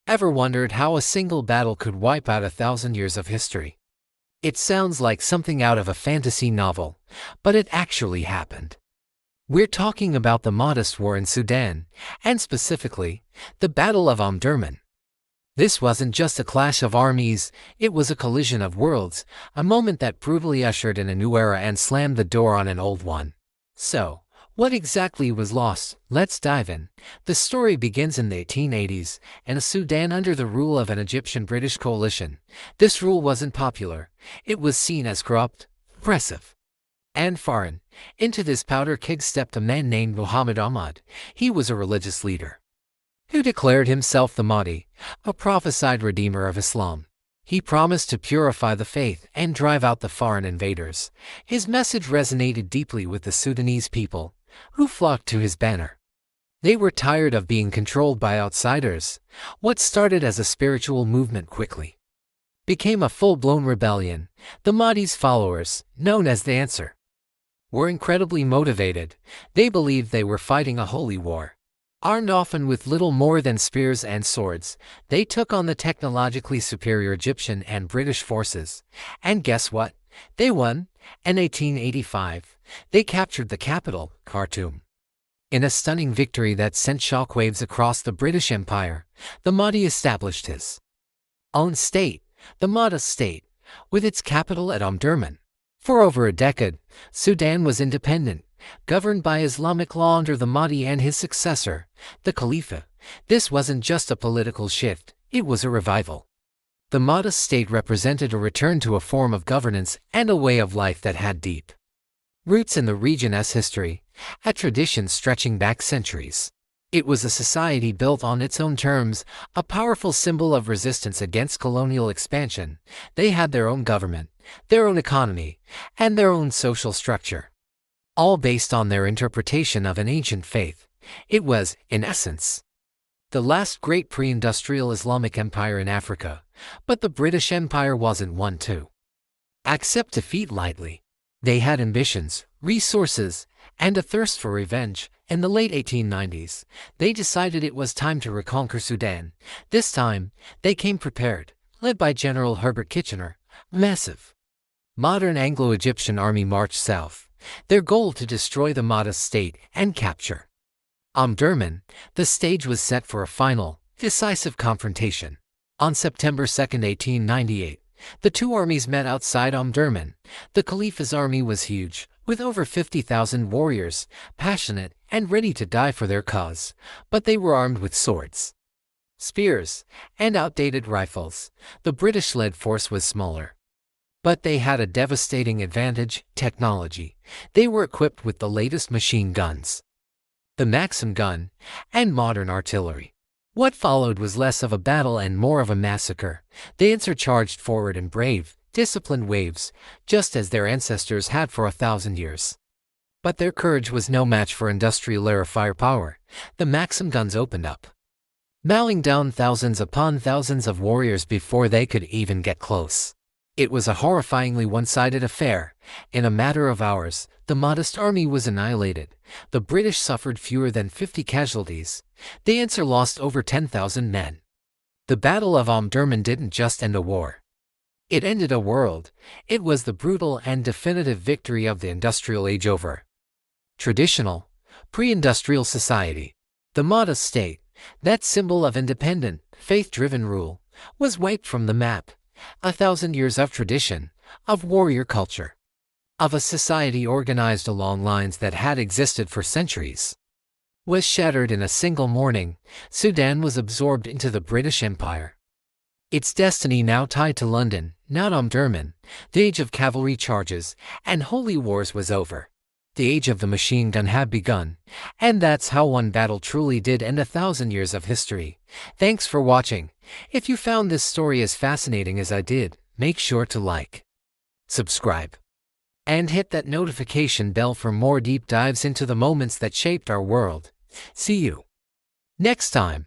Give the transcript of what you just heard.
Ever wondered how a single battle could wipe out 1,000 years of history? It sounds like something out of a fantasy novel, but it actually happened. We're talking about the Mahdist War in Sudan, and specifically, the Battle of Omdurman. This wasn't just a clash of armies, it was a collision of worlds, a moment that brutally ushered in a new era and slammed the door on an old one. So, what exactly was lost? Let's dive in. The story begins in the 1880s, in Sudan under the rule of an Egyptian-British coalition. This rule wasn't popular. It was seen as corrupt, oppressive, and foreign. Into this powder keg stepped a man named Muhammad Ahmad. He was a religious leader who declared himself the Mahdi, a prophesied redeemer of Islam. He promised to purify the faith and drive out the foreign invaders. His message resonated deeply with the Sudanese people, who flocked to his banner. They were tired of being controlled by outsiders. What started as a spiritual movement quickly became a full-blown rebellion. The Mahdi's followers, known as the Answer, were incredibly motivated. They believed they were fighting a holy war. Armed often with little more than spears and swords, they took on the technologically superior Egyptian and British forces. And guess what? They won. In 1885, they captured the capital, Khartoum. In a stunning victory that sent shockwaves across the British Empire, the Mahdi established his own state, the Mahdist State, with its capital at Omdurman. For over a decade, Sudan was independent, governed by Islamic law under the Mahdi and his successor, the Khalifa. This wasn't just a political shift, it was a revival. The Mahdist state represented a return to a form of governance and a way of life that had deep roots in the region's history, a tradition stretching back centuries. It was a society built on its own terms, a powerful symbol of resistance against colonial expansion. They had their own government, their own economy, and their own social structure, all based on their interpretation of an ancient faith. It was, in essence, the last great pre-industrial Islamic empire in Africa, but the British Empire wasn't one to accept defeat lightly. They had ambitions, resources, and a thirst for revenge. In the late 1890s, they decided it was time to reconquer Sudan. This time, they came prepared, led by General Herbert Kitchener. Massive, modern Anglo-Egyptian army marched south, their goal to destroy the Mahdist state and capture Omdurman. The stage was set for a final, decisive confrontation. On September 2, 1898, the two armies met outside Omdurman. The Khalifa's army was huge, with over 50,000 warriors, passionate and ready to die for their cause, but they were armed with swords, spears, and outdated rifles. The British-led force was smaller, but they had a devastating advantage: technology. They were equipped with the latest machine guns, the Maxim gun, and modern artillery. What followed was less of a battle and more of a massacre. The Answer charged forward in brave, disciplined waves, just as their ancestors had for 1,000 years. But their courage was no match for industrial-era firepower. The Maxim guns opened up, mowing down thousands upon thousands of warriors before they could even get close. It was a horrifyingly one-sided affair. In a matter of hours, the Mahdist army was annihilated. The British suffered fewer than 50 casualties. The Answer lost over 10,000 men. The Battle of Omdurman didn't just end a war. It ended a world. It was the brutal and definitive victory of the industrial age over traditional, pre-industrial society. The Mahdist state, that symbol of independent, faith-driven rule, was wiped from the map. 1,000 years of tradition, of warrior culture, of a society organized along lines that had existed for centuries, was shattered in a single morning. Sudan was absorbed into the British Empire, its destiny now tied to London, not Omdurman. The age of cavalry charges and holy wars was over. The age of the machine gun had begun, and that's how one battle truly did end 1,000 years of history. Thanks for watching. If you found this story as fascinating as I did, make sure to like, subscribe, and hit that notification bell for more deep dives into the moments that shaped our world. See you next time.